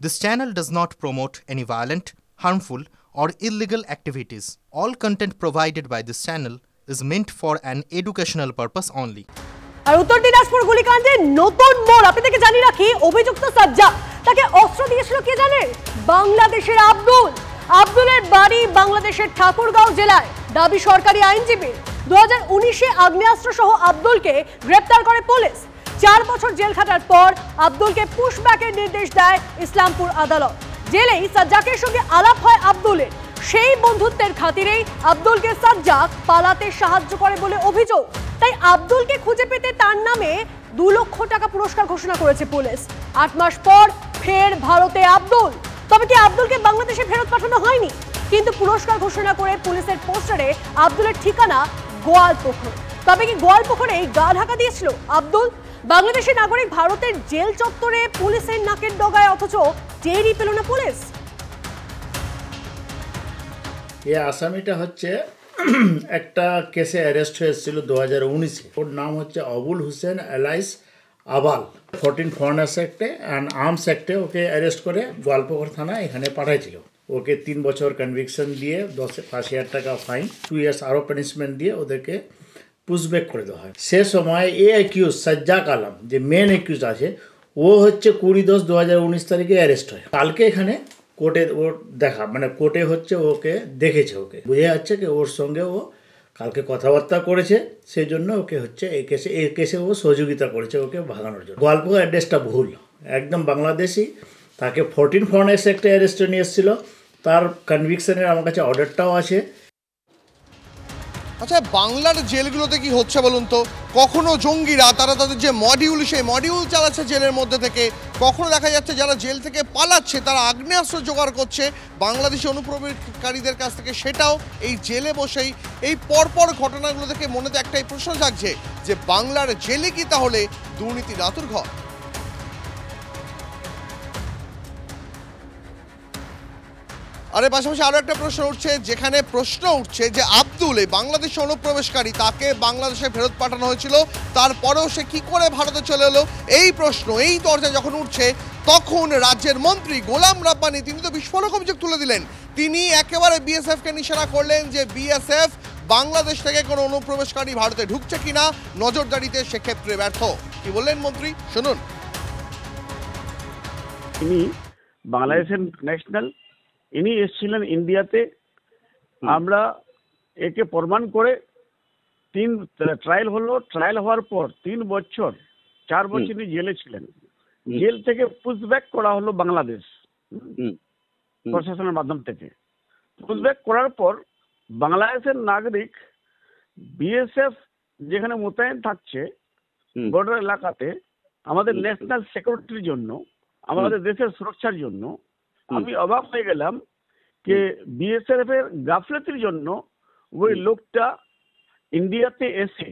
This channel does not promote any violent, harmful, or illegal activities. All content provided by this channel is meant for an educational purpose only. আর উত্তর দিনাজপুর গুলিকাণ্ডে নতুন মোড় আপনাদেরকে জানিয়ে রাখি অভিযুক্ত সাজ্জাদ তাকে অস্ত্র দিয়েছিল কে জানেন বাংলাদেশের আব্দুলের বাড়ি বাংলাদেশের ঠাকুরগাঁও জেলায় দাবি সরকারি আইনজীবী 2019-এ আগ্নেয়াস্ত্র সহ আব্দুলকে গ্রেফতার করে পুলিশ 4 বছর জেল খাটার পর আব্দুলকে পুশব্যাকের নির্দেশ দেয় ইসলামপুর আদালত জেলেই সাজ্জাকের সঙ্গে আলাপ হয় আব্দুলের সেই বন্ধুত্বের খাতিরেই আব্দুলকে সাজ্জাক পালাতে সাহায্য করে বলে অভিযোগ তাই আব্দুলকে খুঁজে পেতে তার নামে 2 লক্ষ টাকা পুরস্কার ঘোষণা করেছে পুলিশ 8 মাস পর ফের ভারতে আব্দুল তবে কি আব্দুলকে বাংলাদেশে ফেরত পাঠানো হয়নি কিন্তু পুরস্কার ঘোষণা করে পুলিশের পোস্টারে আব্দুলের ঠিকানা গোয়ালপুকুর তবে কি গোয়ালপুকুরেই গা ঢাকা দিয়েছিল আব্দুল বাংলাদেশের নাগরিক ভারতের জেল চত্বরে পুলিশের নাকের ডগায় অথচ টেরই পেল না পুলিশ এই আসামিটা হচ্ছে একটা কেসে অ্যারেস্ট হয়েছিল 2019-এ ওর নাম হচ্ছে আবুল হোসেন এলাইস আবাল 14 ফরেনার্স অ্যাক্টে অ্যান্ড আর্মস অ্যাক্টে ওকে অ্যারেস্ট করে গোয়ালপুকুর থানা এখানে পাঠাইছিল ওকে 3 বছর কনভিকশন দিয়ে 50,000 টাকা ফাইন 2 ইয়ার্স আরও পানিশমেন্ট দিয়ে ওদেরকে পুশব্যাক করে দেওয়া হয় সে সময় এ অ্যাকিউজ সাজ্জাক আলম যে মেন অ্যাকিউজ আছে ও হচ্ছে 20/10/2019 তারিখে অ্যারেস্ট হয় কালকে এখানে কোর্টে ওর দেখা মানে কোর্টে হচ্ছে ওকে দেখেছে ওকে বুঝে যাচ্ছে কি ওর সঙ্গে ও কালকে কথাবার্তা করেছে সেই জন্য ওকে হচ্ছে এই কেসে ও সহযোগিতা করেছে ওকে ভাগানোর জন্য গোয়ালপুকুর অ্যাড্রেসটা ভুল একদম বাংলাদেশি তাকে 14 ফরেনার্স অ্যাক্টে অ্যারেস্টে নিয়ে এসেছিল তার কনভিকশনের আমার কাছে অর্ডারটাও আছে আচ্ছা বাংলার জেলগুলোতে কি হচ্ছে বলুন তো কখনো জঙ্গিরা তারা তাদের যে মডিউল সেই মডিউল চালাচ্ছে জেলের মধ্যে থেকে কখনো দেখা যাচ্ছে যারা জেল থেকে পালাচ্ছে তারা আগ্নেয়াস্ত্র জোগাড় করছে বাংলাদেশি অনুপ্রবেশকারীদের কাছ থেকে সেটাও এই জেলে বসেই এই পরপর ঘটনাগুলো থেকে মনেতে একটাই প্রশ্ন জাগছে যে বাংলার জেলে কি তাহলে দুর্নীতির আতুর ঘর আরে পাশাপাশি আরো একটা প্রশ্ন উঠছে যেখানে প্রশ্ন উঠছে যে আব্দুল এই বাংলাদেশে অনুপ্রবেশকারী তাকে বাংলাদেশে ফেরত পাঠানো হয়েছিল তারপরেও সে কি করে ভারতে চলে এলো এই প্রশ্ন এই দরজা যখন উঠছে তখন রাজ্যের মন্ত্রী গোলাম রাব্বানি তিনি তো বিস্ফোরক অভিযোগ তুলে দিলেন তিনি একেবারে বিএসএফকে নিশানা করলেন যে বিএসএফ বাংলাদেশ থেকে কোনো অনুপ্রবেশকারী ভারতে ঢুকছে কিনা নজরদারিতে সেক্ষেত্রে ব্যর্থ কি বললেন মন্ত্রী শুনুন তিনি বাংলাদেশের ন্যাশনাল ইনি এসেছিলেন ইন্ডিয়াতে আমরা একে প্রমাণ করে 3 ট্রায়াল হলো ট্রায়াল হওয়ার পর 3 বছর 4 বছর তিনি জেলে ছিলেন জেল থেকে পুশব্যাক করা হলো বাংলাদেশ প্রশাসনের মাধ্যম থেকে পুশব্যাক করার পর বাংলাদেশের নাগরিক বিএসএফ যেখানে মোতায়েন থাকছে বর্ডার এলাকাতে আমাদের ন্যাশনাল সিকিউরিটির জন্য আমাদের দেশের সুরক্ষার জন্য আমি অবাক হয়ে গেলাম যে বিএসএফ এর গাফলতির জন্য ওই লোকটা ইন্ডিয়াতে এসে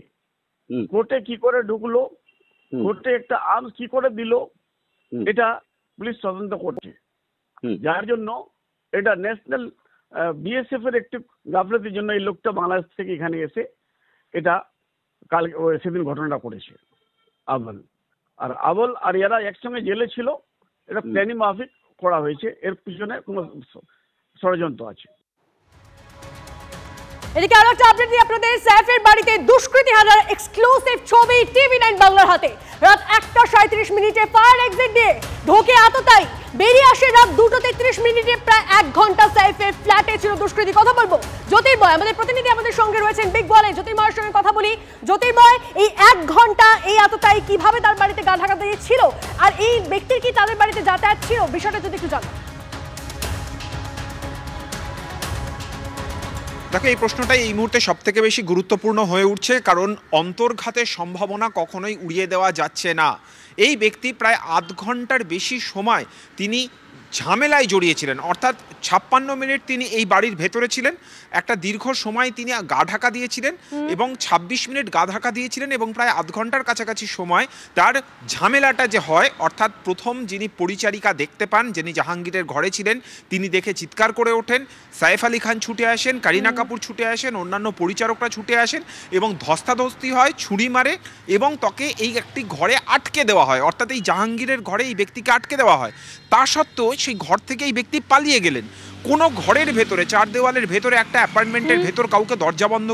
কোর্টে কি করে ঢুকলো কোর্টে একটা আর্মস কি করে দিল এটা পুলিশ তদন্ত করছে যার জন্য এটা ন্যাশনাল বিএসএফ এর একটি গাফলতির জন্য এই লোকটা বাংলাদেশ থেকে এখানে এসে এটা কালকে সেদিন ঘটনাটা করেছে আবল আর এরা একসঙ্গে জেলে ছিল এটা প্ল্যানিং মাফিক করা হয়েছে এর পিছনে কোনো ষড়যন্ত্র আছে এদিকে আরো একটা আপডেট দিয়ে আপনাদের সাইফের বাড়িতে দুষ্কৃতী হানার এক্সক্লুসিভ ছবি টিভি9 বাংলার হাতে রাত 1:37 ফায়ার এক্সিট দিয়ে ঢোকে আততাই বেরিয়ে আসে রাত 2:33 প্রায় 1 ঘন্টা সাইফের ফ্ল্যাটে ছিল দুষ্কৃতী কথা বলবো জ্যোতির্ময় আমাদের প্রতিনিধি আমাদের সঙ্গে রয়েছেন বিগ বলে জ্যোতির্ময়ের সঙ্গে কথা বলি জ্যোতির্ময় এই 1 ঘন্টা এই আততাই কিভাবে তার বাড়িতে গা ঢাকা দিয়েছিল আর এই ব্যক্তির কি তাদের বাড়িতে যাতায়াত ছিল বিষয়টা যদি একটু জানো দেখো এই প্রশ্নটাই এই মুহূর্তে সবথেকে বেশি গুরুত্বপূর্ণ হয়ে উঠছে কারণ অন্তর্ঘাতের সম্ভাবনা কখনোই উড়িয়ে দেওয়া যাচ্ছে না এই ব্যক্তি প্রায় 8 ঘন্টার বেশি সময় তিনি ঝামেলায় জড়িয়েছিলেন অর্থাৎ 56 মিনিট তিনি এই বাড়ির ভেতরে ছিলেন একটা দীর্ঘ সময় তিনি গা ঢাকা দিয়েছিলেন এবং 26 মিনিট গা ঢাকা দিয়েছিলেন এবং প্রায় 8 ঘন্টার কাছাকাছি সময় তার ঝামেলাটা যে হয় অর্থাৎ প্রথম যিনি পরিচারিকা দেখতে পান যিনি জাহাঙ্গীরের ঘরে ছিলেন তিনি দেখে চিৎকার করে ওঠেন সাইফ আলী খান ছুটে আসেন কারিনা কাপুর ছুটে আসেন অন্যান্য পরিচারকরা ছুটে আসেন এবং ধস্তাধস্তি হয় ছুরি মারে এবং তাকে এই একটি ঘরে আটকে দেওয়া হয় অর্থাৎ এই জাহাঙ্গীরের ঘরে এই ব্যক্তিকে আটকে দেওয়া হয় তা সত্ত্বেও নয়, সেই ঘর থেকে এই ব্যক্তি পালিয়ে গেলেন। কোনো ঘরের ভেতরে, চার দেওয়ালের ভেতরে, একটা অ্যাপার্টমেন্টের ভেতর কাউকে দরজা বন্ধ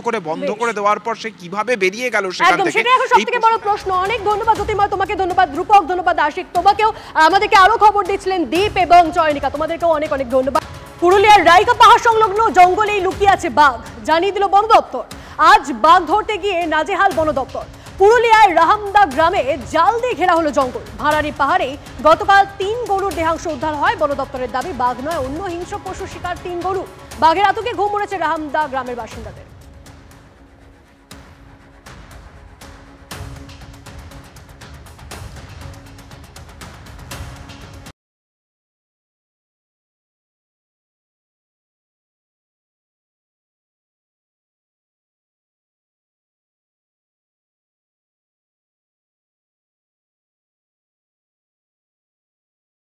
করে দেওয়ার পর সে কিভাবে বেরিয়ে গেল সেখান থেকে, সেটা এখন সবথেকে বড় প্রশ্ন। অনেক ধন্যবাদ জ্যোতির্ময়, তোমাকে ধন্যবাদ রূপক, ধন্যবাদ আশিক, তোমাকেও আমাদেরকে আরো খবর দিচ্ছিলেন দীপ এবং চয়নিকা, তোমাদেরকেও অনেক অনেক ধন্যবাদ। পুরুলিয়ার রাইকা পাহাড় সংলগ্ন জঙ্গলেই লুকিয়ে আছে বাঘ, জানিয়ে দিল বন দপ্তর। আজ বাঘ ধরতে গিয়ে নাজেহাল বন দপ্তর। পুরুলিয়ার রাহামদা গ্রামে জাল দিয়ে ঘেরা হলো জঙ্গল। ভাড়ারি পাহাড়ে গতকাল 3 গরুর দেহাংশ উদ্ধার হয়। বন দপ্তরের দাবি বাঘ নয়, অন্য হিংস্র পশু শিকার 3 গরু। বাঘের আতঙ্কে ঘুম উড়েছে রাহামদা গ্রামের বাসিন্দাদের।